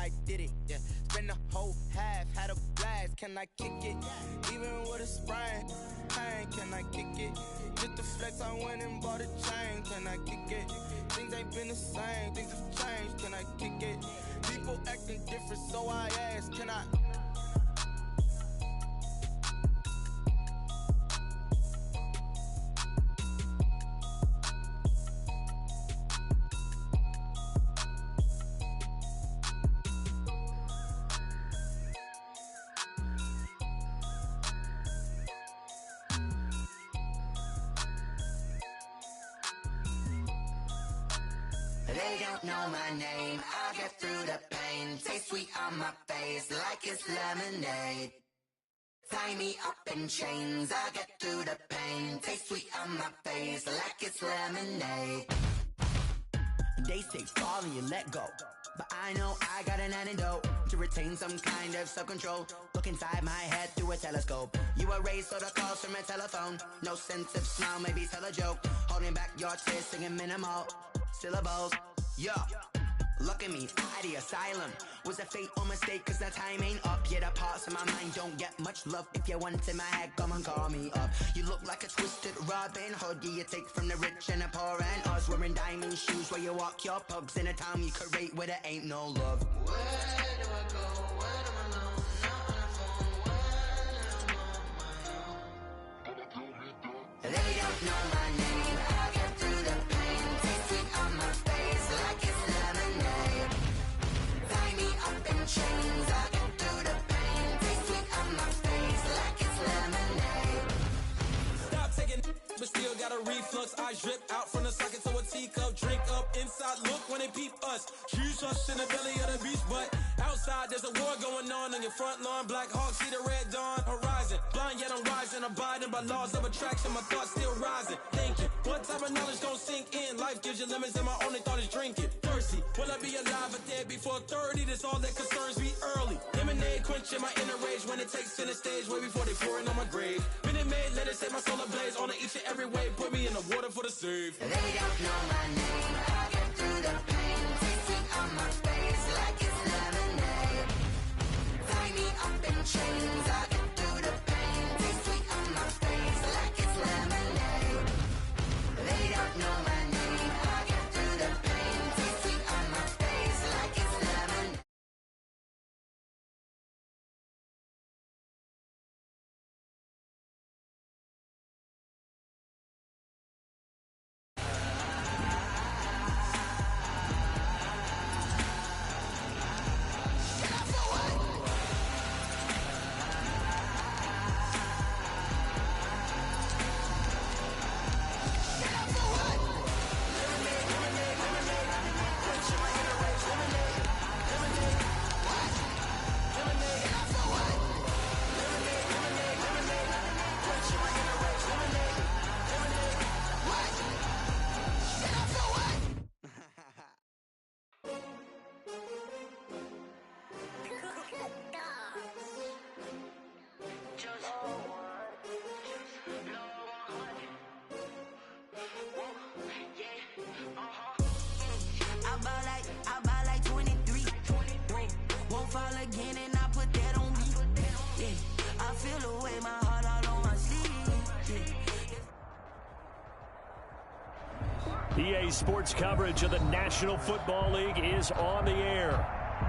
I did it, yeah. Spend the whole half, had a blast, can I kick it? Even with a sprain, pain, can I kick it? Just the flex, I went and bought a chain, can I kick it? Things ain't been the same, things have changed, can I kick it? People acting different, so I ask, can I? They don't know my name, I'll get through the pain. Taste sweet on my face like it's lemonade. Tie me up in chains, I'll get through the pain. Taste sweet on my face like it's lemonade. They say fall and you let go, but I know I got an antidote to retain some kind of self-control. Look inside my head through a telescope. You erase all the calls from a telephone. No sense of smile, maybe tell a joke. Holding back your tears, singing minimal syllables. Yeah, look at me, out the asylum. Was a fate or mistake, cause the time ain't up. Yeah, the parts of my mind don't get much love. If you want in my head, come and call me up. You look like a twisted Robin Hood. Yeah, you take from the rich and the poor and us. Wearing diamond shoes where you walk your pugs in a town you create where there ain't no love. Where do I go? Where am I alone? Not on the phone. When I'm on my own. They don't know my name. I'll get through the pain. Taste sweet on my face like it's lemonade. Tie me up in chains. I'll get through the pain. Taste sweet on my face like it's lemonade. Stop taking, but still got a reflux. I drip out from the socket to a teacup. Drink up inside, look when they peep us. Choose us in the belly of the beast, but outside there's a war going on your front lawn. Black Hawk, see the red dawn horizon. Blind yet I'm rising, abiding by laws of attraction. My thoughts still rising, thinking what type of knowledge gon' sink in? Life gives you limits and my only thought is drinking. Thirsty, will I be alive or dead before 30? That's all that concerns me early. Lemonade quenching my inner rage when it takes center stage way before they pouring on my grave. Minute Maid, let it set my soul ablaze on each and every way. Put me in the water for the save. They don't know my name. I'll get through the pain. Taste sweet on my face like it's lemonade. Tie me up in chains. I'll get through the pain. Taste sweet on my face like it's lemonade. They don't know my name. I'll get through the pain. Taste sweet on my face like it's lemonade. I buy like 23. Won't fall again and I put that on me. Yeah, I feel the way, my heart all on my sleeve. Yeah. EA Sports coverage of the National Football League is on the air.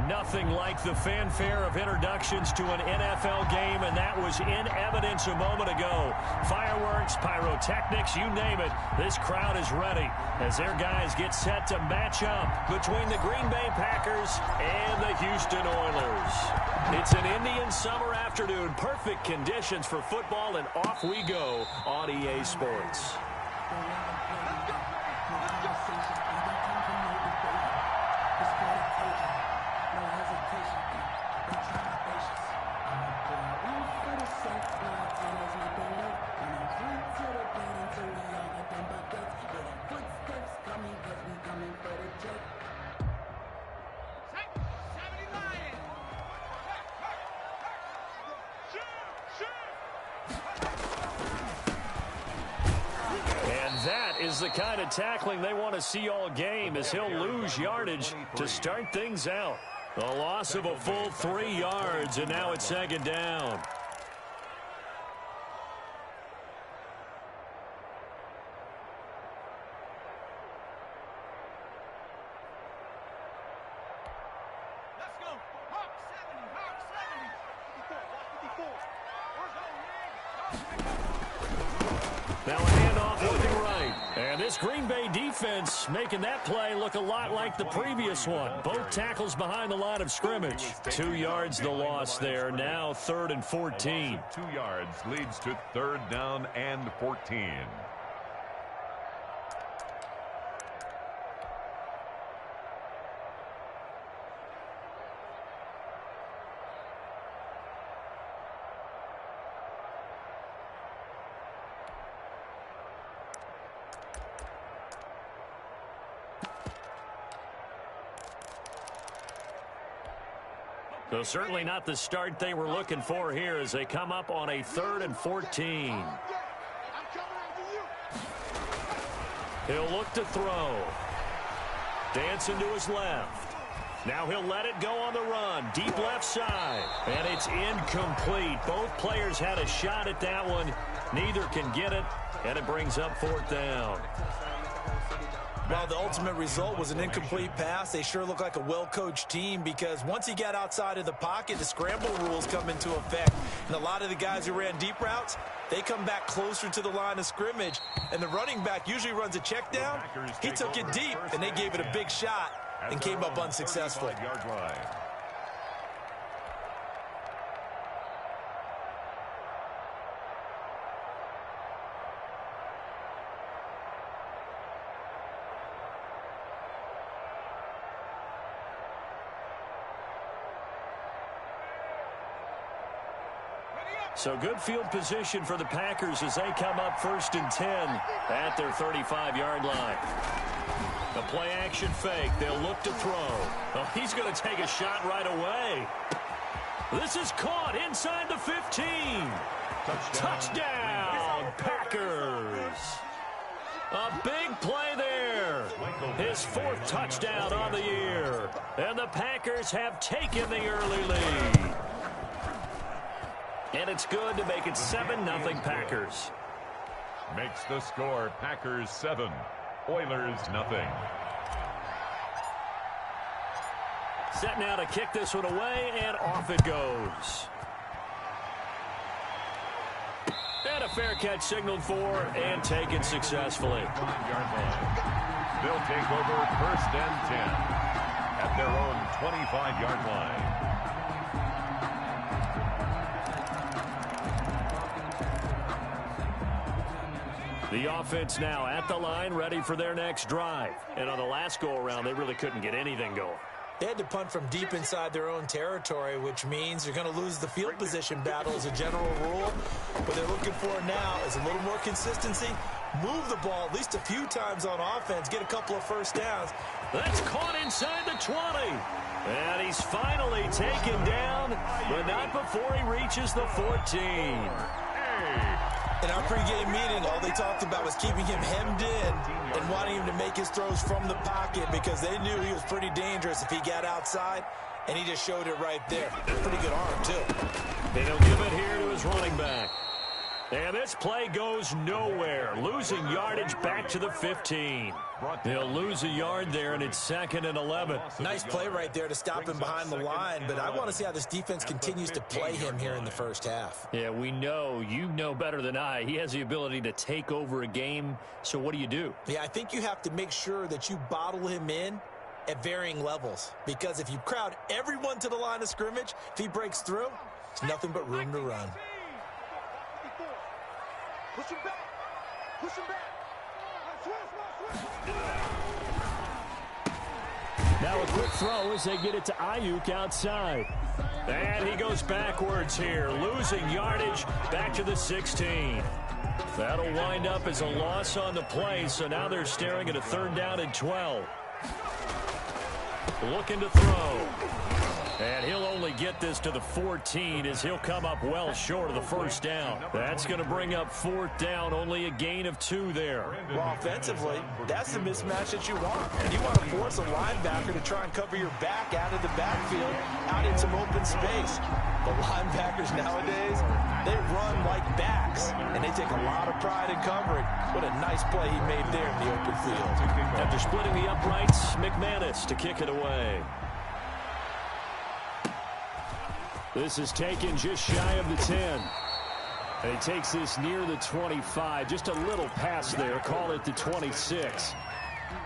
Nothing like the fanfare of introductions to an NFL game, and that was in evidence a moment ago. Fireworks, pyrotechnics, you name it. This crowd is ready as their guys get set to match up between the Green Bay Packers and the Houston Oilers. It's an Indian summer afternoon. Perfect conditions for football, and off we go on EA Sports. Is the kind of tackling they want to see all game, as he'll lose yardage to start things out. A loss of a full 3 yards, and now it's second down. Now a handoff looking right. And this Green Bay defense making that play look a lot like the previous one. Both tackles behind the line of scrimmage. 2 yards the loss there. Now 3rd and 14. 2 yards leads to 3rd down and 14. So certainly not the start they were looking for here as they come up on a 3rd and 14. He'll look to throw. Dancing to his left. Now he'll let it go on the run. Deep left side. And it's incomplete. Both players had a shot at that one. Neither can get it. And it brings up 4th down. Well, the ultimate result was an incomplete pass. They sure look like a well-coached team because once he got outside of the pocket, the scramble rules come into effect. And a lot of the guys who ran deep routes, they come back closer to the line of scrimmage. And the running back usually runs a check down. He took it deep, and they gave it a big shot and came up unsuccessfully. So good field position for the Packers as they come up 1st and 10 at their 35-yard line. The play-action fake. They'll look to throw. Oh, he's going to take a shot right away. This is caught inside the 15. Touchdown, Packers. A big play there. His 4th touchdown on the year. And the Packers have taken the early lead. And it's good to make it 7-0 Packers. Makes the score Packers 7, Oilers nothing. Set now to kick this one away, and off it goes. And a fair catch signaled for and taken successfully. They'll take over 1st and 10 at their own 25-yard line. The offense now at the line, ready for their next drive. And on the last go-around, they really couldn't get anything going. They had to punt from deep inside their own territory, which means you're going to lose the field position battle as a general rule. What they're looking for now is a little more consistency, move the ball at least a few times on offense, get a couple of 1st downs. That's caught inside the 20. And he's finally taken down, but not before he reaches the 14. In our pregame meeting, all they talked about was keeping him hemmed in and wanting him to make his throws from the pocket because they knew he was pretty dangerous if he got outside, and he just showed it right there. Pretty good arm, too. And he'll give it here to his running back. And this play goes nowhere. Losing yardage back to the 15. He'll lose a yard there, and it's 2nd and 11. Nice play right there to stop him behind the line, but I want to see how this defense continues to play him here in the 1st half. Yeah, we know. You know better than I. He has the ability to take over a game, so what do? Yeah, I think you have to make sure that you bottle him in at varying levels, because if you crowd everyone to the line of scrimmage, if he breaks through, there's nothing but room to run. Push him back. Push him back. Now a quick throw as they get it to Ayuk outside. And he goes backwards here, losing yardage back to the 16. That'll wind up as a loss on the play, so now they're staring at a 3rd down and 12. Looking to throw. And he'll only get get this to the 14 as he'll come up well short of the first down. That's going to bring up fourth down, only a gain of 2 there. Well, offensively, that's the mismatch that you want. And you want to force a linebacker to try and cover your back out of the backfield, out in some open space. The linebackers nowadays, they run like backs, and they take a lot of pride in covering. What a nice play he made there in the open field. After splitting the uprights, McManus to kick it away. This is taken just shy of the 10. And he takes this near the 25. Just a little pass there. Call it the 26.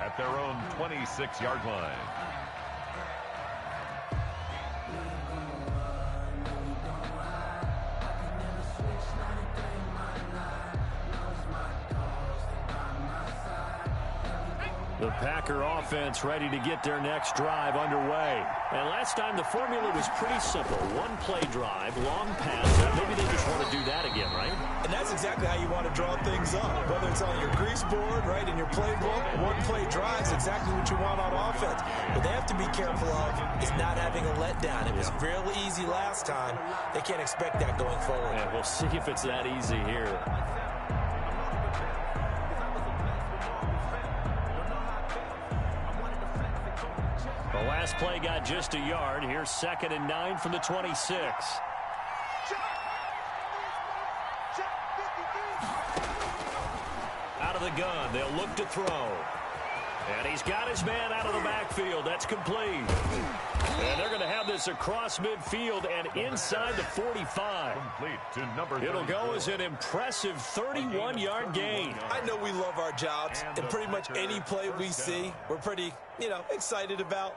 At their own 26-yard line. The Packer offense ready to get their next drive underway. And last time the formula was pretty simple. One-play drive, long pass. Maybe they just want to do that again, right? And that's exactly how you want to draw things up. Whether it's on your grease board, right, in your playbook, one-play drive is exactly what you want on offense. What they have to be careful of is not having a letdown. It was real easy last time. They can't expect that going forward. Yeah, we'll see if it's that easy here. The last play got just a yard. Here's 2nd and 9 from the 26. Out of the gun, they'll look to throw. And he's got his man out of the backfield. That's complete. And they're going to have this across midfield and inside the 45. Complete to number It'll go as an impressive 31-yard gain. I know we love our jobs, and pretty much any play we see, we're pretty, excited about.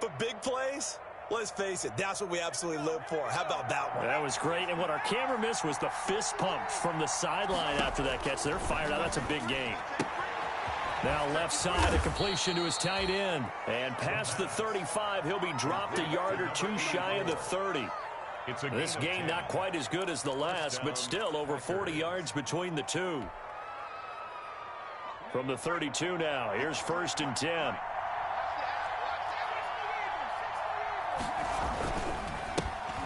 But big plays, let's face it, that's what we absolutely live for. How about that one? That was great. And what our camera missed was the fist pump from the sideline after that catch. They're fired out. That's a big gain. Now left side, a completion to his tight end. And past the 35, he'll be dropped a yard or 2 shy of the 30. This gain not quite as good as the last, but still over 40 yards between the two. From the 32 now, here's 1st and 10.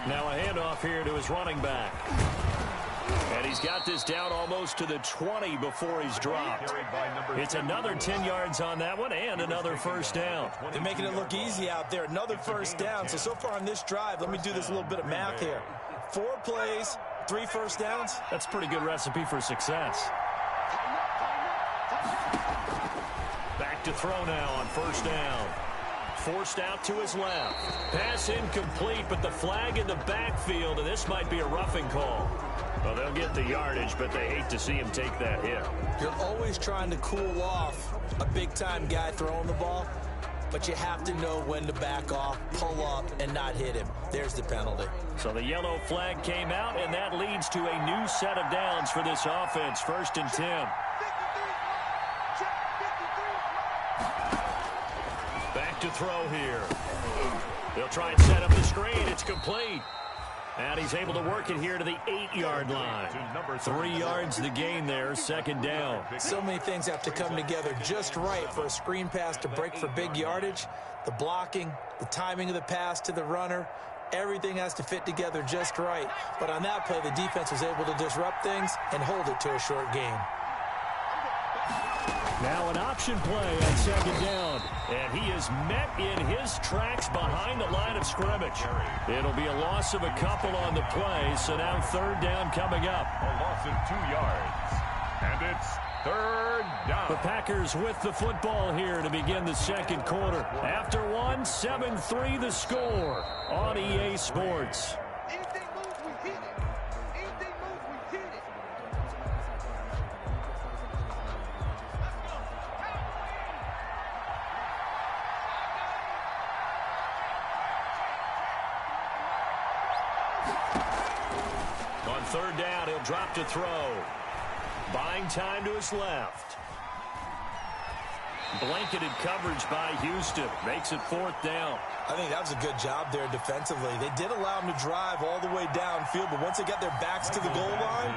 Now a handoff here to his running back. And he's got this down almost to the 20 before he's dropped. It's another 10 yards on that one and another first down. They're making it look easy out there. Another first down. So far on this drive, let me do this little bit of math here. 4 plays, 3 first downs. That's a pretty good recipe for success. Back to throw now on 1st down. Forced out to his left. Pass incomplete, but the flag in the backfield, and this might be a roughing call. Well, they'll get the yardage, but they hate to see him take that hit. You're always trying to cool off a big-time guy throwing the ball, but you have to know when to back off, pull up, and not hit him. There's the penalty. So the yellow flag came out, and that leads to a new set of downs for this offense. 1st and 10. Back to throw here. They'll try and set up the screen. It's complete. And he's able to work it here to the 8-yard line. 3 yards the gain there, 2nd down. So many things have to come together just right for a screen pass to break for big yardage. The blocking, the timing of the pass to the runner, everything has to fit together just right. But on that play, the defense was able to disrupt things and hold it to a short gain. Now an option play on 2nd down. And he is met in his tracks behind the line of scrimmage. It'll be a loss of a couple on the play, so now 3rd down coming up. A loss of 2 yards. And it's 3rd down. The Packers with the football here to begin the 2nd quarter. After one, 7-3 the score on EA Sports. On 3rd down, he'll drop to throw. Buying time to his left. Blanketed coverage by Houston. Makes it 4th down. I think that was a good job there defensively. They did allow them to drive all the way downfield, but once they got their backs to the goal line,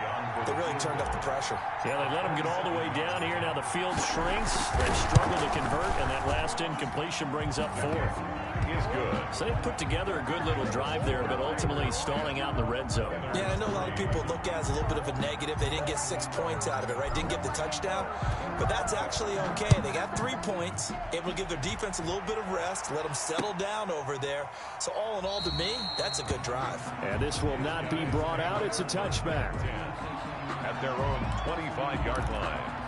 they really turned up the pressure. Yeah, they let them get all the way down here. Now the field shrinks. They've struggled to convert, and that last incompletion brings up fourth. Is good. So they put together a good little drive there, but ultimately stalling out in the red zone. Yeah, I know a lot of people look at it as a little bit of a negative. They didn't get 6 points out of it, right? Didn't get the touchdown. But that's actually okay. They got 3 points, able to give their defense a little bit of rest, let them settle down over there. So all in all, to me, that's a good drive. And this will not be brought out. It's a touchback. At their own 25-yard line.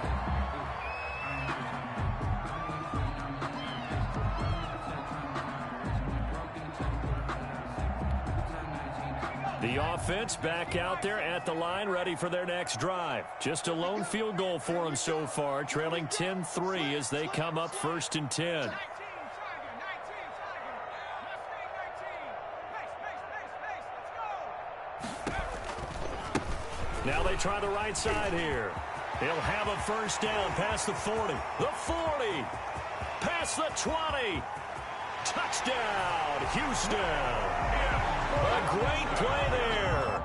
The offense back out there at the line, ready for their next drive. Just a lone field goal for them so far, trailing 10-3 as they come up 1st and 10. Now they try the right side here. They'll have a first down past the 40. The 40. Past the 20. Touchdown, Houston. A great play there.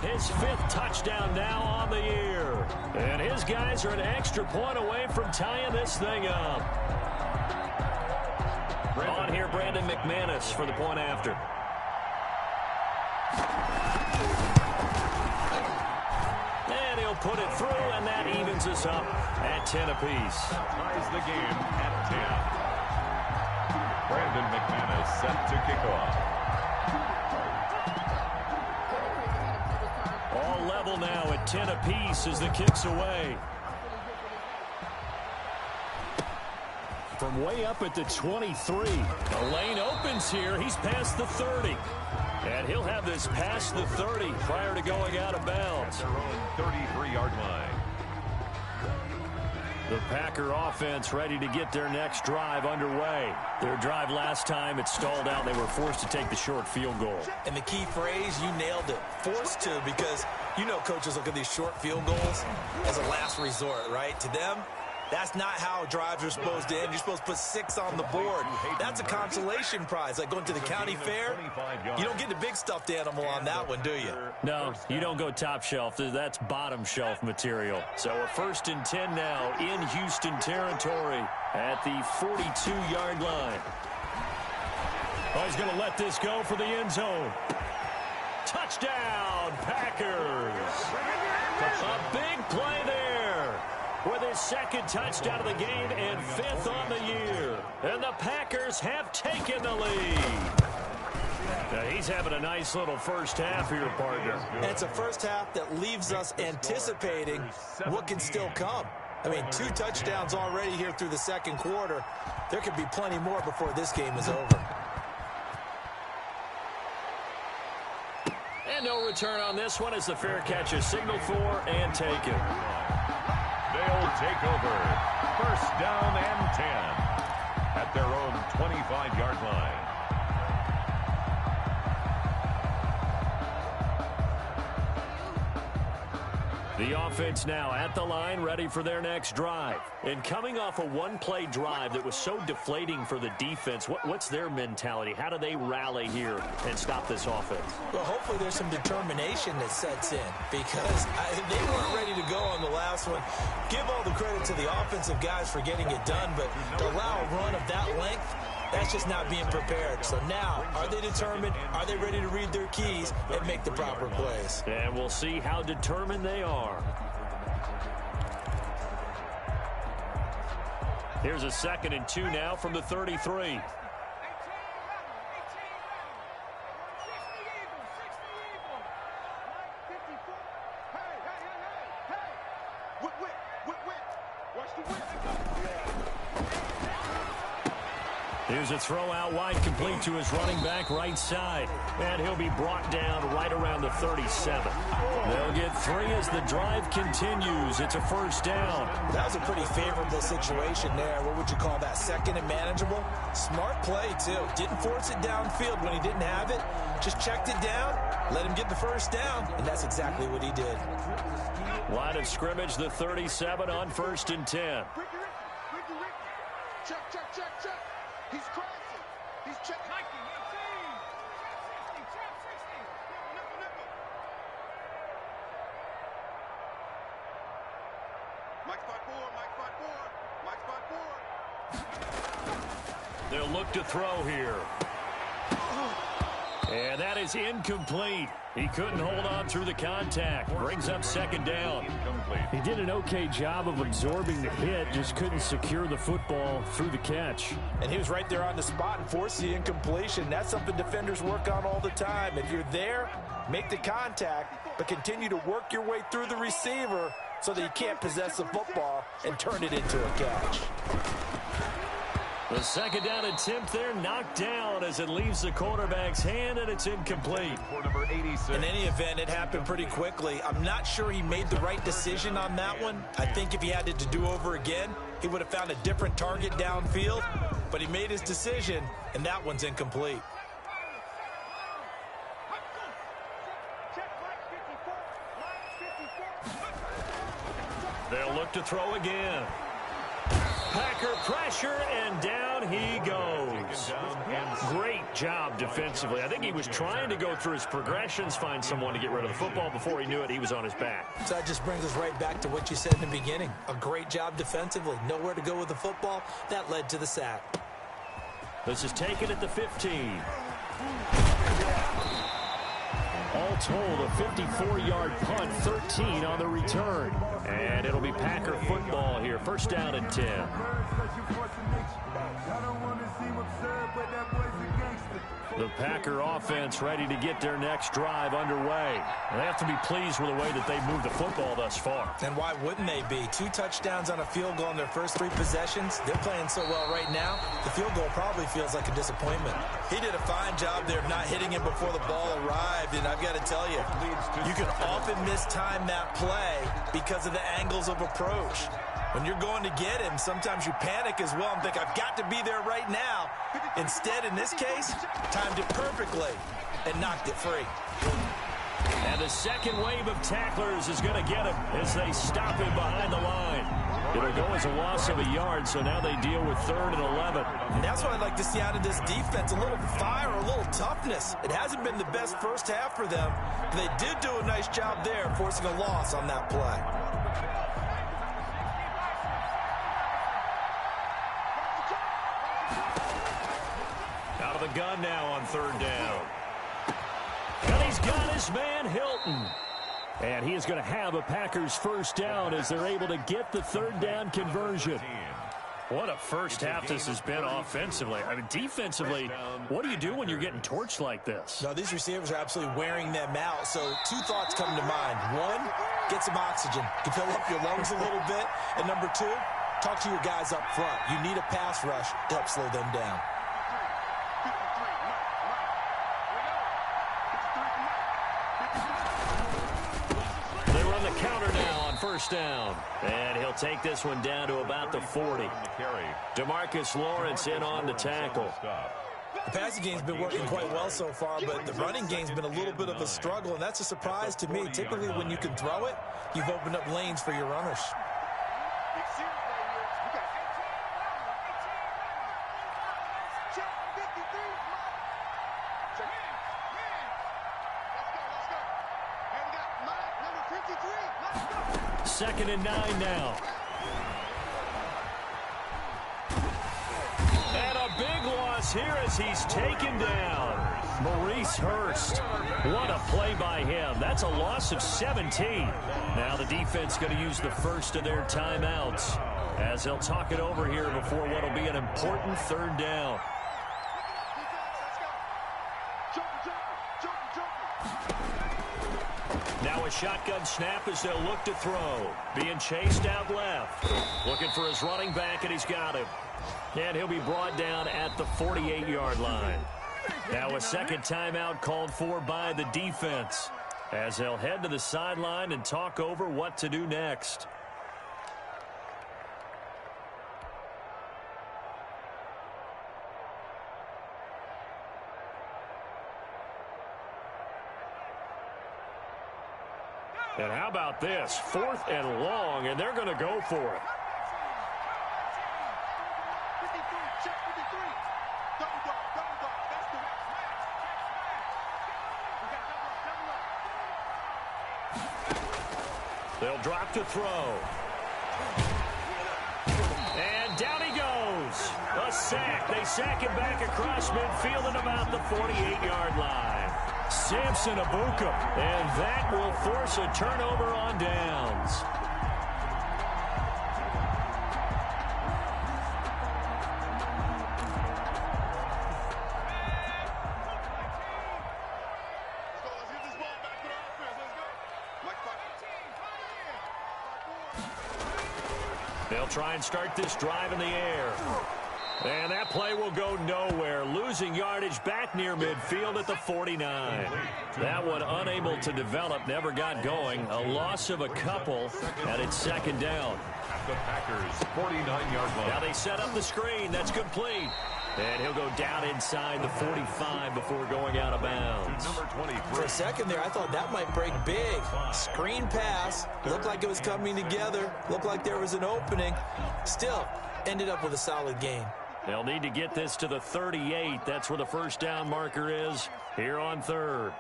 His 5th touchdown now on the year. And his guys are an extra point away from tying this thing up. On here, Brandon McManus for the point after. And he'll put it through, and that evens us up at 10 apiece. Ties the game at 10. Brandon McManus set to kick off. All level now at 10 apiece as the kick's away. From way up at the 23. The lane opens here. He's past the 30. And he'll have this past the 30 prior to going out of bounds. At their own 33-yard line. The Packer offense ready to get their next drive underway. Their drive last time, it stalled out. They were forced to take the short field goal. And the key phrase, you nailed it. Forced to, because you know coaches look at these short field goals as a last resort, right? To them, that's not how drives are supposed to end. You're supposed to put 6 on the board. That's a consolation prize. Like going to the county fair, you don't get the big stuffed animal on that one, do you? No, you don't go top shelf. That's bottom shelf material. So a 1st and 10 now in Houston territory at the 42-yard line. Oh, he's going to let this go for the end zone. Touchdown, Packers. A big play there with his 2nd touchdown of the game and 5th on the year. And the Packers have taken the lead. Now he's having a nice little first half here, partner. And it's a first half that leaves us anticipating what can still come. I mean, 2 touchdowns already here through the 2nd quarter. There could be plenty more before this game is over. And no return on this one as the fair catch is signaled for and taken. They'll take over. 1st down and 10 at their own 25-yard line. The offense now at the line, ready for their next drive. And coming off a one-play drive that was so deflating for the defense, what's their mentality? How do they rally here and stop this offense? Well, hopefully there's some determination that sets in because they weren't ready to go on the last one. Give all the credit to the offensive guys for getting it done, but to allow a run of that length, that's just not being prepared. So now, are they determined? Are they ready to read their keys and make the proper plays? And we'll see how determined they are. Here's a 2nd and 2 now from the 33. Here's a throw out wide, complete to his running back right side. And he'll be brought down right around the 37. They'll get 3 as the drive continues. It's a first down. That was a pretty favorable situation there. What would you call that? 2nd and manageable? Smart play, too. Didn't force it downfield when he didn't have it. Just checked it down, let him get the first down, and that's exactly what he did. Line of scrimmage, the 37 on 1st and 10. Check, check, check, check. He's crossing. He's checking. Mike spot 4. They'll look to throw here. And that is incomplete. He couldn't hold on through the contact. Brings up 2nd down. He did an okay job of absorbing the hit, just couldn't secure the football through the catch. And he was right there on the spot and forced the incompletion. That's something defenders work on all the time. If you're there, make the contact, but continue to work your way through the receiver so that you can't possess the football and turn it into a catch. The 2nd down attempt there knocked down as it leaves the quarterback's hand, and it's incomplete. In any event, it happened pretty quickly. I'm not sure he made the right decision on that one. I think if he had it to do over again, he would have found a different target downfield, but he made his decision, and that one's incomplete. They'll look to throw again. Packer pressure, and down he goes. Great job defensively. I think he was trying to go through his progressions, find someone to get rid of the football. Before he knew it, he was on his back. So that just brings us right back to what you said in the beginning. A great job defensively. Nowhere to go with the football. That led to the sack. This is taken at the 15. All told, a 54-yard punt, 13 on the return. And it'll be Packer football here. First down and 10. The Packer offense ready to get their next drive underway. They have to be pleased with the way that they've moved the football thus far. And why wouldn't they be? 2 touchdowns on a field goal in their first 3 possessions. They're playing so well right now, the field goal probably feels like a disappointment. He did a fine job there of not hitting him before the ball arrived, and I've got to tell you, you can often mistime that play because of the angles of approach. When you're going to get him, sometimes you panic as well and think, I've got to be there right now. Instead, in this case, timed it perfectly and knocked it free. And the second wave of tacklers is going to get him as they stop him behind the line. It'll go as a loss of a yard, so now they deal with 3rd and 11. And that's what I'd like to see out of this defense, a little fire, a little toughness. It hasn't been the best first half for them, but they did do a nice job there, forcing a loss on that play. Out of the gun now on 3rd down. And he's got his man Hilton. And he is going to have a Packers first down as they're able to get the 3rd down conversion. What a first half this has been offensively. I mean, defensively, what do you do when you're getting torched like this? No, these receivers are absolutely wearing them out. So 2 thoughts come to mind. 1, get some oxygen to fill up your lungs a little bit. And number 2, talk to your guys up front. You need a pass rush to help slow them down. Counter now on first down. And he'll take this one down to about the 40. DeMarcus Lawrence in on the tackle. The passing game's been working quite well so far, but the running game's been a little bit of a struggle, and that's a surprise to me. Typically, when you can throw it, you've opened up lanes for your runners. Second and 9 now. And a big loss here as he's taken down. Maurice Hurst. What a play by him. That's a loss of 17. Now the defense going to use the first of their timeouts as they'll talk it over here before what will be an important third down. Now a shotgun snap as they'll look to throw. Being chased out left. Looking for his running back, and he's got him. And he'll be brought down at the 48-yard line. Now a second timeout called for by the defense as they'll head to the sideline and talk over what to do next. And how about this? 4th and long, and they're going to go for it. They'll drop to throw. And down he goes. A sack. They sack him back across midfield at about the 48-yard line. Samson Abuka, and that will force a turnover on downs. They'll try and start this drive in the air. And that play will go nowhere. Losing yardage back near midfield at the 49. That one unable to develop, never got going. A loss of a couple, and it's second down. At the Packers' 49-yard line. Now they set up the screen. That's complete. And he'll go down inside the 45 before going out of bounds. Number 23. For a second there, I thought that might break big. Screen pass. Looked like it was coming together. Looked like there was an opening. Still, ended up with a solid gain. They'll need to get this to the 38. That's where the first down marker is here on third.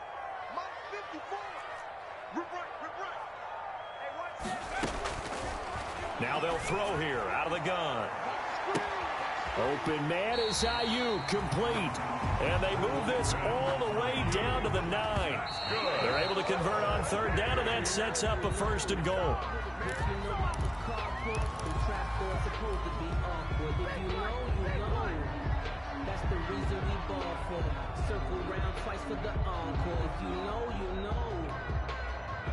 Now they'll throw here out of the gun. Open man is Ayuk, complete. And they move this all the way down to the 9. They're able to convert on third down, and that sets up a first and goal.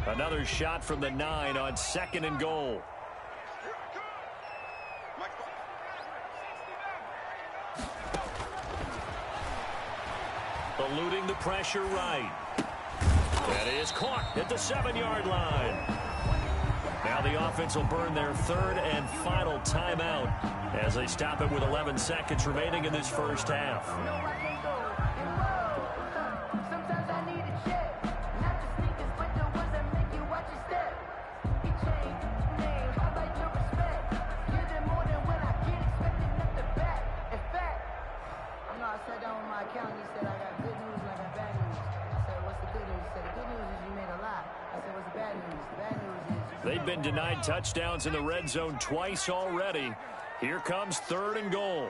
Another shot from the 9 on second and goal. Eluding the pressure right. That is caught at the 7-yard line. Now the offense will burn their third and final timeout as they stop it with 11 seconds remaining in this first half. They've been denied touchdowns in the red zone twice already. Here comes third and goal.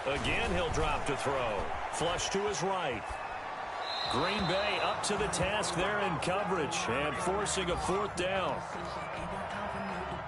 Again, he'll drop to throw. Flush to his right. Green Bay up to the task there in coverage and forcing a fourth down.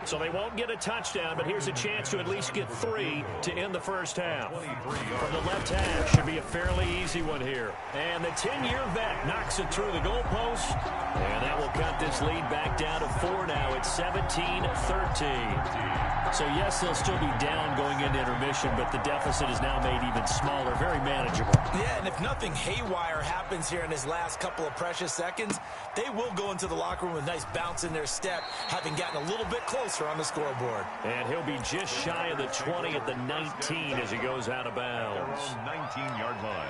So they won't get a touchdown, but here's a chance to at least get 3 to end the first half. From the left half, should be a fairly easy one here. And the 10-year vet knocks it through the goalpost. And that will cut this lead back down to 4 now. It's 17-13. So, yes, they'll still be down going into intermission, but the deficit is now made even smaller, very manageable. Yeah, and if nothing haywire happens here in his last couple of precious seconds, they will go into the locker room with a nice bounce in their step, having gotten a little bit closer on the scoreboard. And he'll be just shy of the 20 at the 19 as he goes out of bounds. 19-yard line.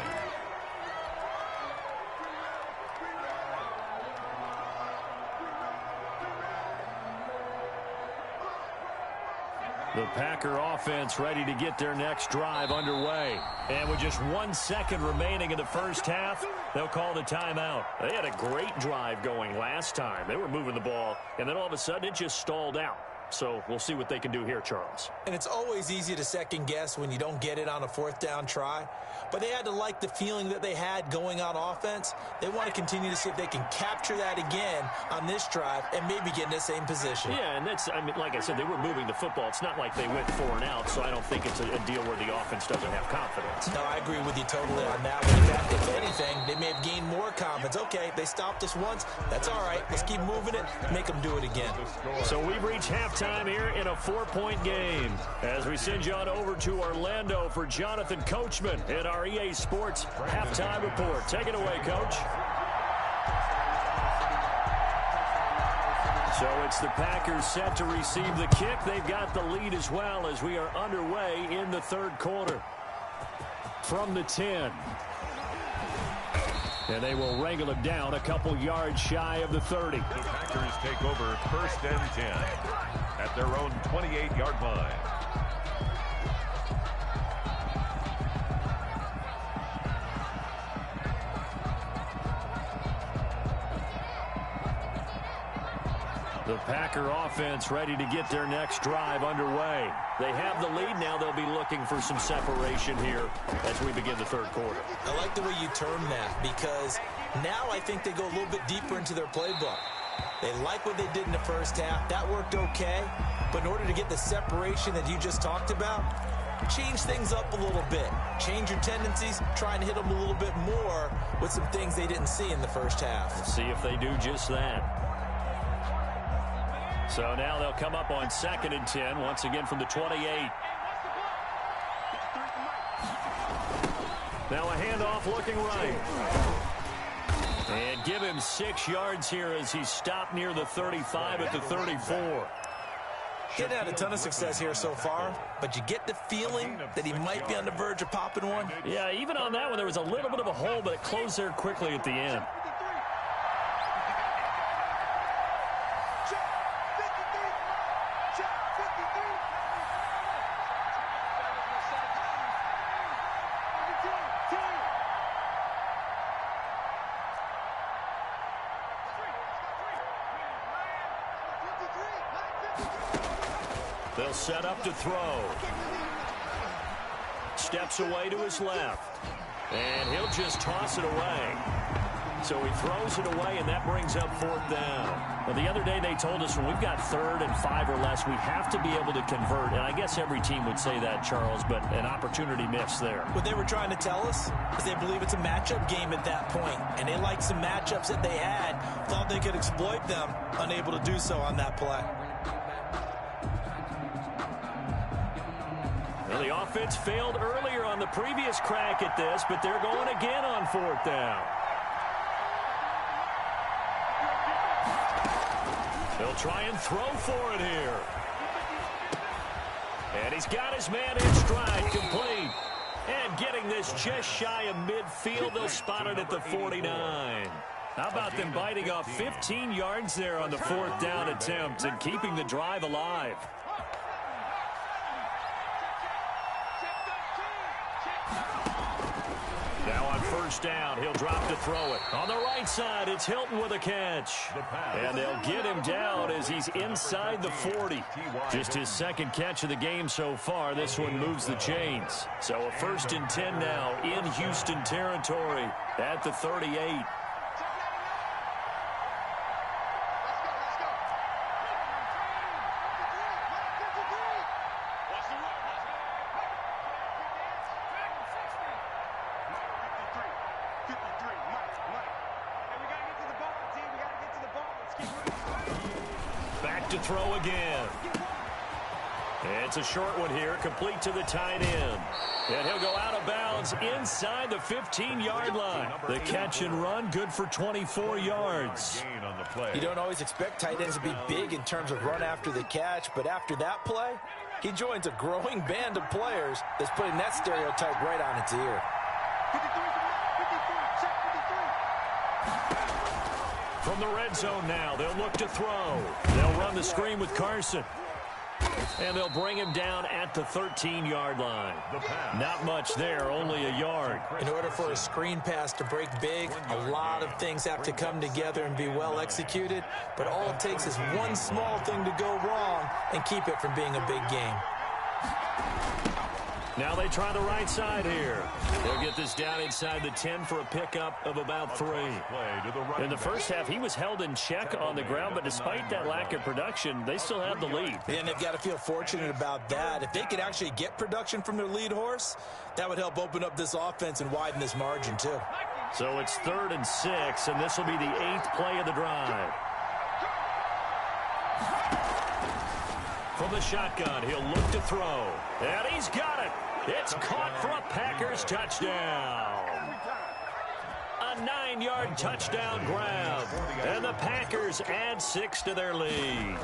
The Packer offense ready to get their next drive underway. And with just 1 second remaining in the first half, they'll call the timeout. They had a great drive going last time. They were moving the ball, and then all of a sudden it just stalled out. So we'll see what they can do here, Charles. And it's always easy to second guess when you don't get it on a 4th down try. But they had to like the feeling that they had going on offense. They want to continue to see if they can capture that again on this drive and maybe get in the same position. Yeah, and that's, I mean, like I said, they were moving the football. It's not like they went 4 and out, so I don't think it's a deal where the offense doesn't have confidence. No, I agree with you totally on that one. In fact, if anything, they may have gained more confidence. Okay, they stopped us once. That's all right. Let's keep moving it, make them do it again. So we've reached halftime here in a 4-point game. As we send you on over to Orlando for Jonathan Coachman in our EA Sports Halftime Report. Take it away, Coach. So it's the Packers set to receive the kick. They've got the lead as well as we are underway in the third quarter. From the 10. And they will wrangle it down a couple yards shy of the 30. The Packers take over 1st and 10 at their own 28-yard line. The Packer offense ready to get their next drive underway. They have the lead now. They'll be looking for some separation here as we begin the third quarter. I like the way you term that because now I think they go a little bit deeper into their playbook. They like what they did in the first half. That worked okay. But in order to get the separation that you just talked about, change things up a little bit. Change your tendencies, try and hit them a little bit more with some things they didn't see in the first half. Let's see if they do just that. So now they'll come up on 2nd and 10, once again from the 28. Now a handoff looking right. And give him 6 yards here as he's stopped near the 35 at the 34. He hasn't had a ton of success here so far, but you get the feeling that he might be on the verge of popping one. Yeah, even on that one, there was a little bit of a hole, but it closed there quickly at the end. They'll set up to throw. Steps away to his left. And he'll just toss it away. So he throws it away, and that brings up 4th down. Well, the other day they told us when we've got 3rd and 5 or less, we have to be able to convert. And I guess every team would say that, Charles, but an opportunity missed there. What they were trying to tell us is they believe it's a matchup game at that point. And they liked some matchups that they had, thought they could exploit them, unable to do so on that play. Well, the offense failed earlier on the previous crack at this, but they're going again on 4th down. They'll try and throw for it here. And he's got his man in stride, complete. And getting this just shy of midfield, they'll spot it at the 49. How about them biting off 15 yards there on the 4th down attempt and keeping the drive alive? Now on 1st down, he'll drop to throw it. On the right side, it's Hilton with a catch. And they'll get him down as he's inside the 40. Just his 2nd catch of the game so far. This one moves the chains. So a 1st and 10 now in Houston territory at the 38. to throw again. It's a short one here, complete to the tight end. And he'll go out of bounds inside the 15-yard line. The catch and run, good for 24 yards. You don't always expect tight ends to be big in terms of run after the catch, but after that play, he joins a growing band of players that's putting that stereotype right on its ear. 53, From the red zone now, they'll look to throw. They'll run the screen with Carson. And they'll bring him down at the 13-yard line. Not much there, only a yard. In order for a screen pass to break big, a lot of things have to come together and be well executed. But all it takes is one small thing to go wrong and keep it from being a big game. Now they try the right side here. They'll get this down inside the 10 for a pickup of about 3. In the first half, he was held in check on the ground, but despite that lack of production, they still have the lead. And they've got to feel fortunate about that. If they could actually get production from their lead horse, that would help open up this offense and widen this margin too. So it's 3rd and 6, and this will be the 8th play of the drive. From the shotgun, he'll look to throw. And he's got it. It's caught for a Packers touchdown. A 9-yard touchdown grab. And the Packers add 6 to their lead.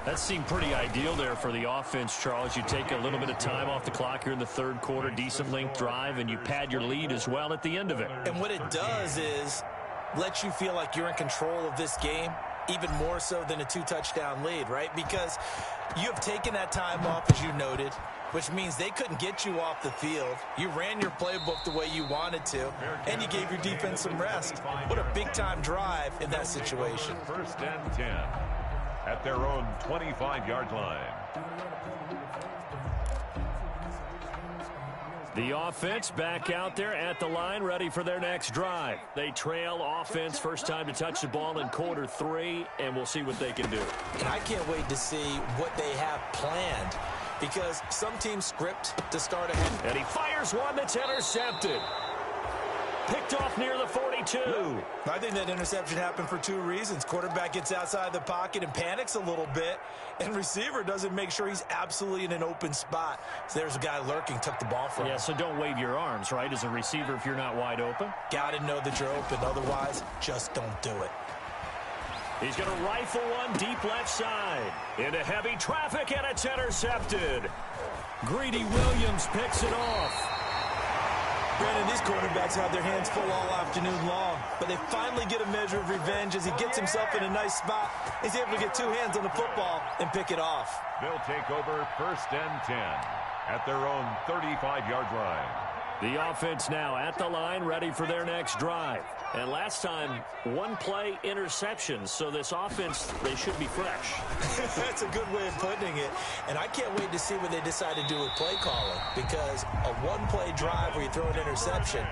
That seemed pretty ideal there for the offense, Charles. You take a little bit of time off the clock here in the 3rd quarter, decent length drive, and you pad your lead as well at the end of it. And what it does is let you feel like you're in control of this game, even more so than a 2-touchdown lead, right? Because you have taken that time off, as you noted, which means they couldn't get you off the field. You ran your playbook the way you wanted to, and you gave your defense some rest. What a big-time drive in that situation. 1st and 10 at their own 25-yard line. The offense back out there at the line, ready for their next drive. They trail offense, first time to touch the ball in quarter 3, and we'll see what they can do. And I can't wait to see what they have planned, because some teams script to start ahead. And he fires one that's intercepted. Picked off near the 42. I think that interception happened for 2 reasons. Quarterback gets outside the pocket and panics a little bit, and receiver doesn't make sure he's absolutely in an open spot. So there's a guy lurking, took the ball from him. Yeah, so don't wave your arms, right, as a receiver if you're not wide open. Got to know that you're open. Otherwise, just don't do it. He's going to rifle one deep left side. Into heavy traffic, and it's intercepted. Greedy Williams picks it off. Brandon, these quarterbacks have their hands full all afternoon long, but they finally get a measure of revenge as he gets himself in a nice spot. He's able to get 2 hands on the football and pick it off. They'll take over 1st and 10 at their own 35-yard line. The offense now at the line, ready for their next drive. And last time, 1-play interception. So this offense, they should be fresh. That's a good way of putting it. And I can't wait to see what they decide to do with play calling, because a 1-play drive where you throw an interception,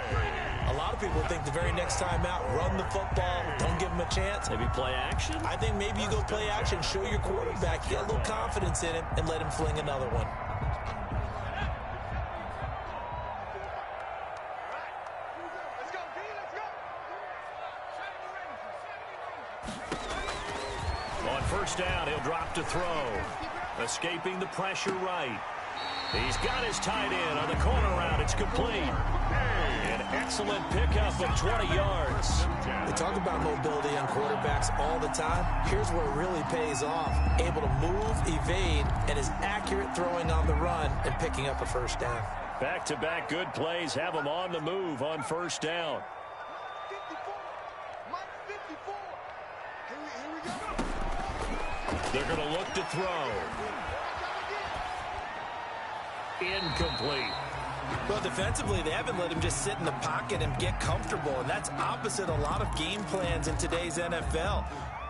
a lot of people think the very next time out, run the football, don't give them a chance. Maybe play action? I think maybe you go play action, show your quarterback, get a little confidence in him, and let him fling another one. First down, he'll drop to throw. Escaping the pressure right. He's got his tight end on the corner route. It's complete. An excellent pickup of 20 yards. They talk about mobility on quarterbacks all the time. Here's where it really pays off. Able to move, evade, and is accurate throwing on the run and picking up a first down. Back-to-back good plays have him on the move on first down. 54. Mike 54. Here we go. They're going to look to throw. Incomplete. Well, defensively, they haven't let him just sit in the pocket and get comfortable, and that's opposite a lot of game plans in today's NFL.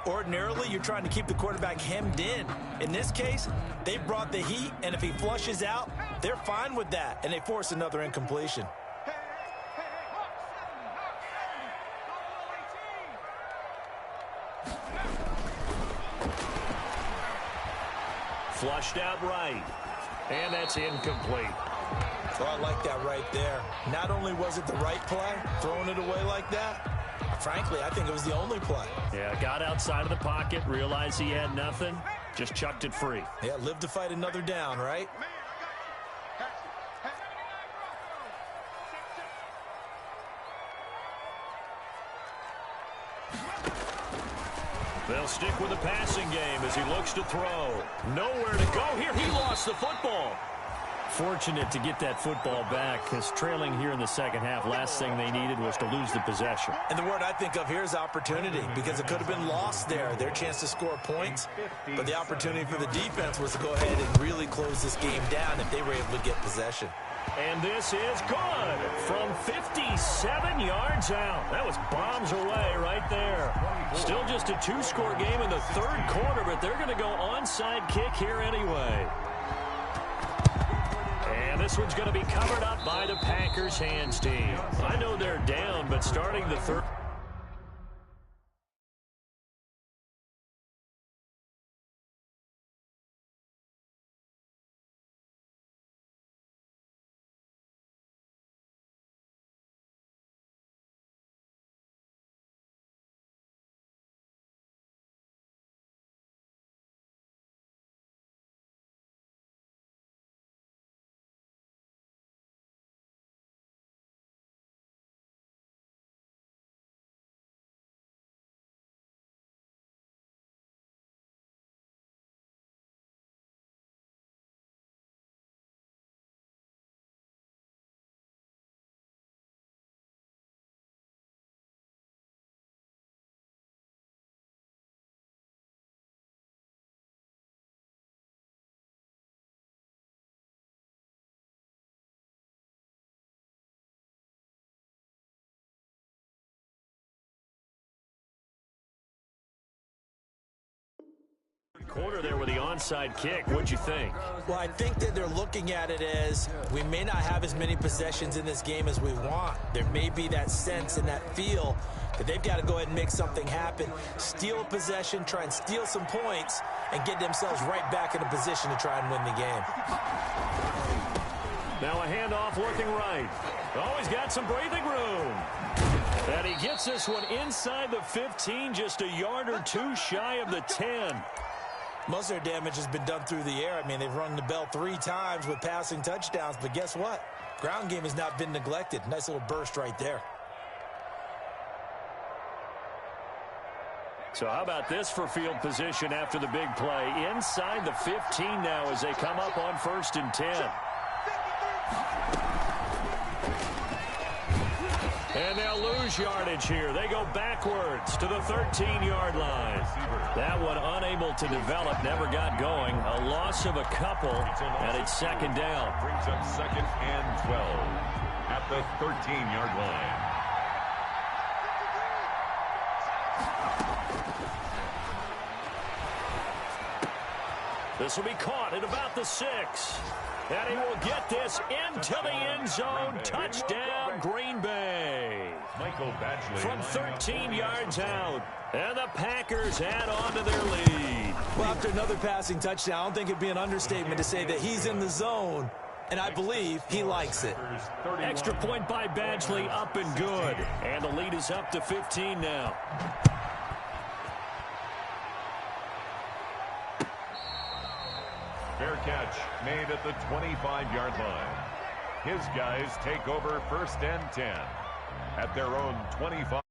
Ordinarily, you're trying to keep the quarterback hemmed in. In this case, they brought the heat, and if he flushes out, they're fine with that, and they force another incompletion. Flushed out right. And that's incomplete. Well, I like that right there. Not only was it the right play, throwing it away like that, Frankly, I think it was the only play. Yeah, got outside of the pocket, realized he had nothing, just chucked it free. Yeah, live to fight another down, right? They'll stick with the passing game as he looks to throw. Nowhere to go here. He lost the football. Fortunate to get that football back, because trailing here in the second half, last thing they needed was to lose the possession. And the word I think of here is opportunity, because it could have been lost there, their chance to score points. But the opportunity for the defense was to go ahead and really close this game down if they were able to get possession. And this is good from 57 yards out. That was bombs away right there. Still just a two-score game in the third quarter, but they're going to go onside kick here anyway. And this one's going to be covered up by the Packers hands team. I know they're down, but starting the third. Quarter there with the onside kick. What'd you think? Well, I think that they're looking at it as we may not have as many possessions in this game as we want. There may be that sense and that feel that they've got to go ahead and make something happen, steal a possession, try and steal some points, and get themselves right back in a position to try and win the game. Now a handoff looking right. Oh, he's got some breathing room. And he gets this one inside the 15, just a yard or two shy of the 10. Most of their damage has been done through the air. I mean, they've rung the bell 3 times with passing touchdowns, but guess what? Ground game has not been neglected. Nice little burst right there. So how about this for field position after the big play? Inside the 15 now as they come up on 1st and 10. And they'll lose yardage here. They go backwards to the 13-yard line. That one unable to develop, never got going. A loss of a couple, and it's 2nd down. Brings up 2nd and 12 at the 13-yard line. This will be caught at about the 6. And he will get this into the end zone. Touchdown, Green Bay. Michael Badgley From 13 yards out. And the Packers add on to their lead. Well, after another passing touchdown, I don't think it'd be an understatement to say that he's in the zone, and I believe he likes it. Extra point by Badgley, up and good. And the lead is up to 15 now. Fair catch made at the 25-yard line. His guys take over 1st and 10 at their own 25.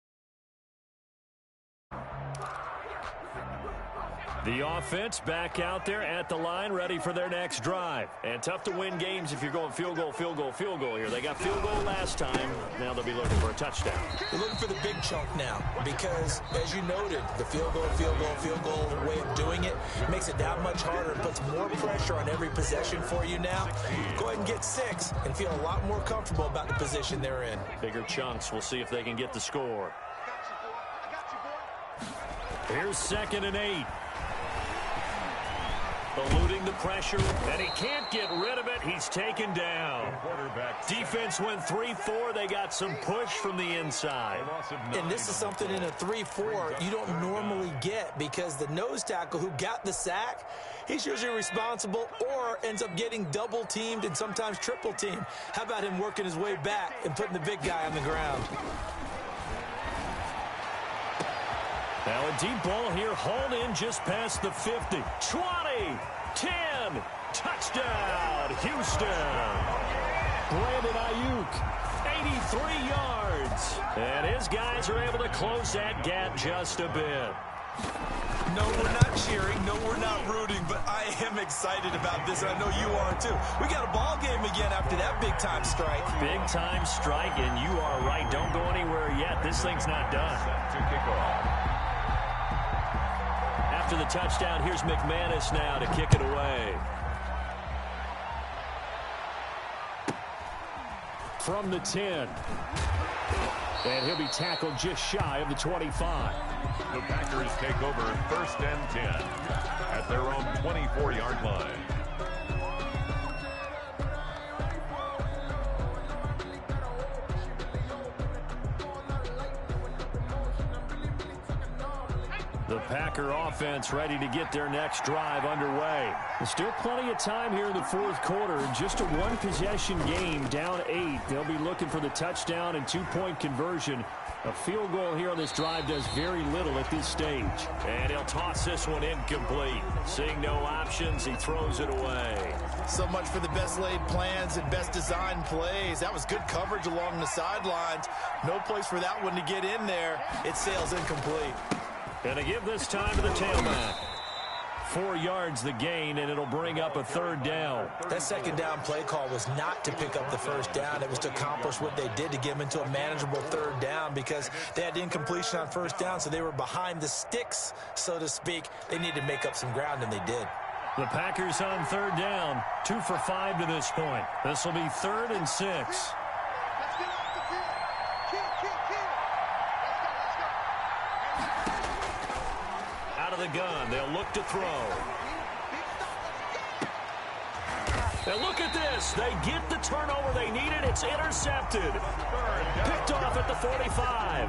The offense back out there at the line, ready for their next drive. And tough to win games if you're going field goal, field goal, field goal here. They got field goal last time. Now they'll be looking for a touchdown. They're looking for the big chunk now because, as you noted, the field goal, field goal, field goal way of doing it makes it that much harder and puts more pressure on every possession for you now. Go ahead and get 6 and feel a lot more comfortable about the position they're in. Bigger chunks. We'll see if they can get the score. Here's 2nd and 8. Eluding the pressure, and he can't get rid of it. He's taken down. Defense went 3-4. They got some push from the inside. And this is something in a 3-4 you don't normally get because the nose tackle who got the sack, he's usually responsible or ends up getting double-teamed and sometimes triple-teamed. How about him working his way back and putting the big guy on the ground? Now a deep ball here, hauled in just past the 50. 20, 10, touchdown, Houston. Brandon Ayuk, 83 yards. And his guys are able to close that gap just a bit. No, we're not cheering. No, we're not rooting. But I am excited about this, and I know you are too. We got a ball game again after that big-time strike. Big-time strike, and you are right. Don't go anywhere yet. This thing's not done. To kick off. After the touchdown, here's McManus now to kick it away. From the 10. And he'll be tackled just shy of the 25. The Packers take over 1st and 10 at their own 24-yard line. The Packer offense ready to get their next drive underway. There's still plenty of time here in the fourth quarter. Just a one-possession game, down 8. They'll be looking for the touchdown and two-point conversion. A field goal here on this drive does very little at this stage. And he'll toss this one incomplete. Seeing no options, he throws it away. So much for the best laid plans and best designed plays. That was good coverage along the sidelines. No place for that one to get in there. It sails incomplete. Gonna give this time to the tailback. 4 yards the gain, and it'll bring up a 3rd down. That 2nd down play call was not to pick up the 1st down. It was to accomplish what they did to get them into a manageable 3rd down because they had incompletion on 1st down, so they were behind the sticks, so to speak. They needed to make up some ground, and they did. The Packers on 3rd down, 2 for 5 to this point. This will be 3rd and 6. Let's get off the field. Kill. Out of the gun, they'll look to throw. And look at this. They get the turnover they needed. It's intercepted. Picked off at the 45.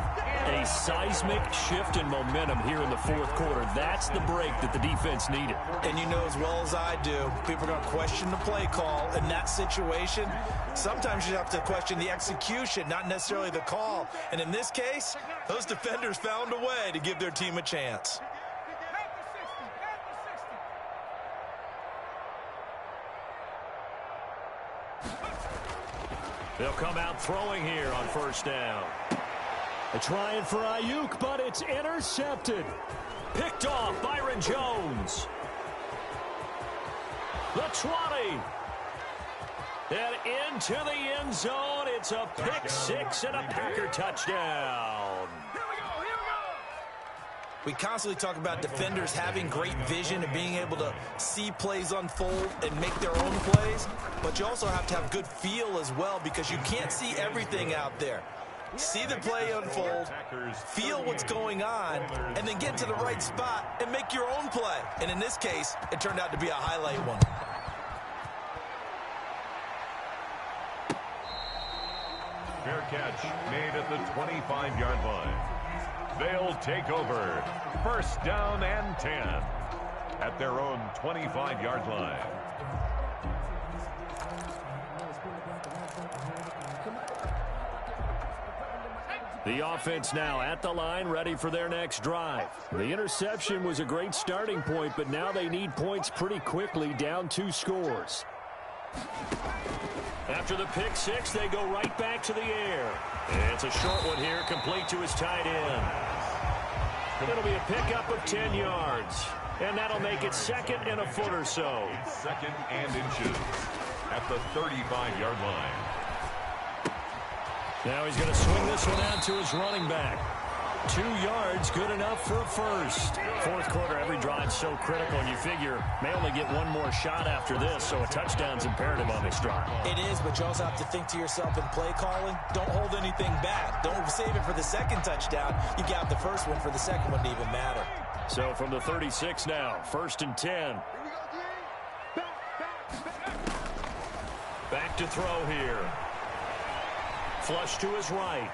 A seismic shift in momentum here in the fourth quarter. That's the break that the defense needed. And you know as well as I do, people are going to question the play call. In that situation, sometimes you have to question the execution, not necessarily the call. And in this case, those defenders found a way to give their team a chance. They'll come out throwing here on 1st down. They're trying for Ayuk, but it's intercepted. Picked off Byron Jones. The 20. And into the end zone. It's a pick 6 and a Packer touchdown. We constantly talk about defenders having great vision and being able to see plays unfold and make their own plays, but you also have to have good feel as well because you can't see everything out there. See the play unfold, feel what's going on, and then get to the right spot and make your own play. And in this case, it turned out to be a highlight one. Fair catch made at the 25-yard line. They'll take over 1st down and 10 at their own 25-yard line. The offense now at the line, ready for their next drive. The interception was a great starting point, but now they need points pretty quickly, down 2 scores. After the pick 6, they go right back to the air. It's a short one here, complete to his tight end. It'll be a pickup of 10 yards. And that'll make it 2nd and a foot or so. 2nd and inches at the 35-yard line. Now he's going to swing this one out to his running back. 2 yards, good enough for 1st. Fourth quarter, every drive's so critical, and you figure may only get one more shot after this, so a touchdown's imperative on this drive. It is, but you also have to think to yourself in play calling, don't hold anything back. Don't save it for the 2nd touchdown. You got the 1st one for the 2nd one to even matter. So from the 36 now, 1st and 10. Back to throw here. Flush to his right.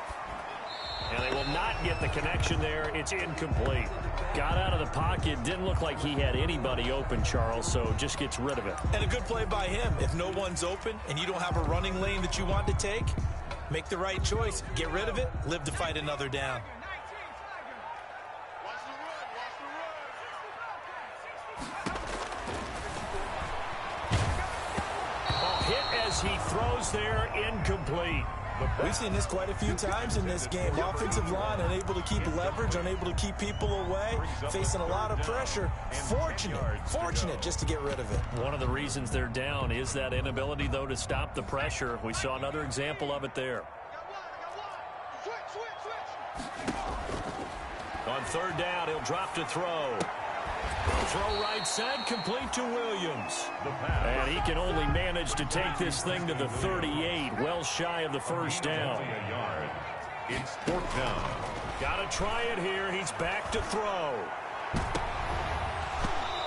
And they will not get the connection there. It's incomplete. Got out of the pocket. Didn't look like he had anybody open, Charles, so just gets rid of it. And a good play by him. If no one's open and you don't have a running lane that you want to take, make the right choice. Get rid of it. Live to fight another down. as he throws there, incomplete. We've seen this quite a few times in this game. Offensive line unable to keep leverage, unable to keep people away, facing a lot of pressure. Fortunate just to get rid of it. One of the reasons they're down is that inability, though, to stop the pressure. We saw another example of it there. On third down, he'll drop to throw. Throw right side, complete to Williams. And he can only manage to take this thing to the 38, well shy of the first down. It's fourth down. Got to try it here. He's back to throw.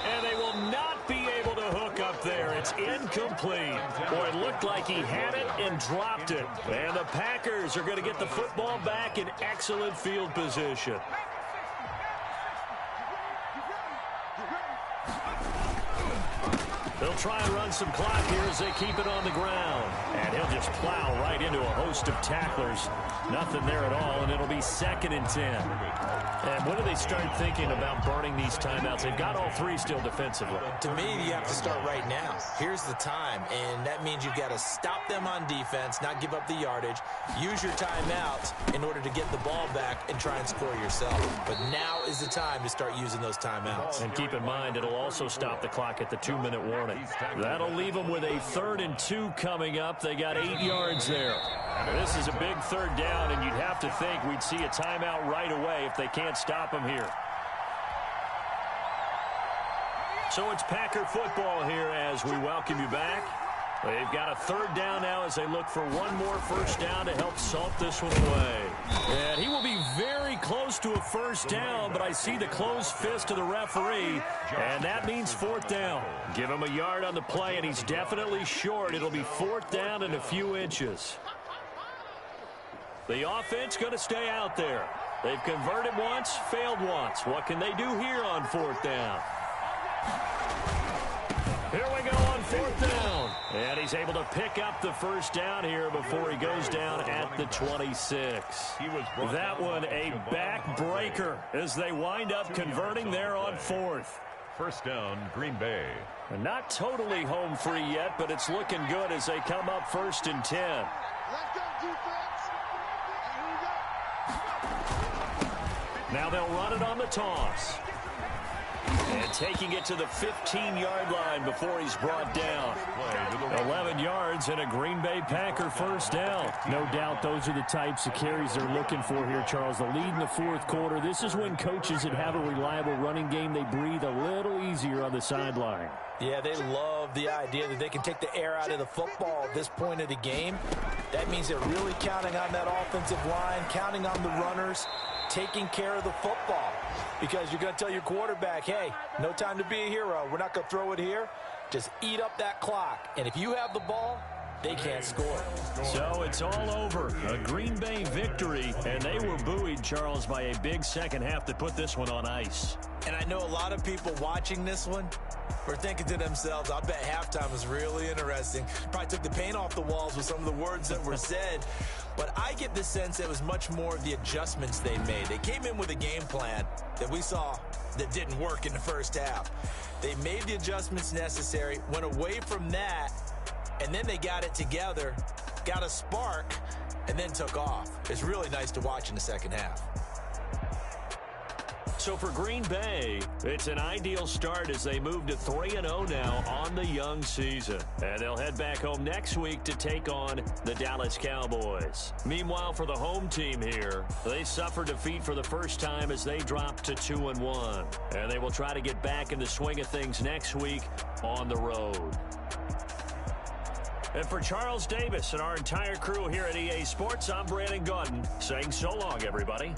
And they will not be able to hook up there. It's incomplete. Boy, it looked like he had it and dropped it. And the Packers are going to get the football back in excellent field position. They'll try and run some clock here as they keep it on the ground. And he'll just plow right into a host of tacklers. Nothing there at all, and it'll be 2nd and 10. And when do they start thinking about burning these timeouts? They've got all three still defensively. To me, you have to start right now. Here's the time, and that means you've got to stop them on defense, not give up the yardage, use your timeouts in order to get the ball back and try and score yourself. But now is the time to start using those timeouts. And keep in mind, it'll also stop the clock at the 2-minute warning. That'll leave them with a 3rd and 2 coming up. They got 8 yards there. This is a big 3rd down, and you'd have to think we'd see a timeout right away if they can't stop them here. So it's Packer football here as we welcome you back. They've got a 3rd down now as they look for one more first down to help salt this one away. And he will be very close to a first down, but I see the closed fist of the referee, and that means 4th down. Give him a yard on the play, and he's definitely short. It'll be 4th down and a few inches. The offense going to stay out there. They've converted once, failed once. What can they do here on 4th down? Here we go on 4th down. And he's able to pick up the first down here before he goes down at the 26. That one a backbreaker as they wind up converting there on 4th. First down, Green Bay. And not totally home free yet, but it's looking good as they come up 1st and 10. Let's go, defense. Here we go. Now they'll run it on the toss. And taking it to the 15-yard line before he's brought down. 11 yards and a Green Bay Packer first down. No doubt those are the types of carries they're looking for here, Charles. The lead in the 4th quarter. This is when coaches that have a reliable running game, they breathe a little easier on the sideline. Yeah, they love the idea that they can take the air out of the football at this point of the game. That means they're really counting on that offensive line, counting on the runners, taking care of the football. Because you're going to tell your quarterback, hey, no time to be a hero. We're not going to throw it here. Just eat up that clock. And if you have the ball, they can't score. So it's all over. A Green Bay victory, and they were buoyed, Charles, by a big second half to put this one on ice. And I know a lot of people watching this one were thinking to themselves, I bet halftime was really interesting. Probably took the paint off the walls with some of the words that were said. But I get the sense it was much more of the adjustments they made. They came in with a game plan that we saw that didn't work in the first half. They made the adjustments necessary, went away from that, and then they got it together, got a spark, and then took off. It's really nice to watch in the second half. So for Green Bay, it's an ideal start as they move to 3-0 now on the young season. And they'll head back home next week to take on the Dallas Cowboys. Meanwhile, for the home team here, they suffered defeat for the first time as they dropped to 2-1. And they will try to get back in the swing of things next week on the road. And for Charles Davis and our entire crew here at EA Sports, I'm Brandon Gaudin saying so long, everybody.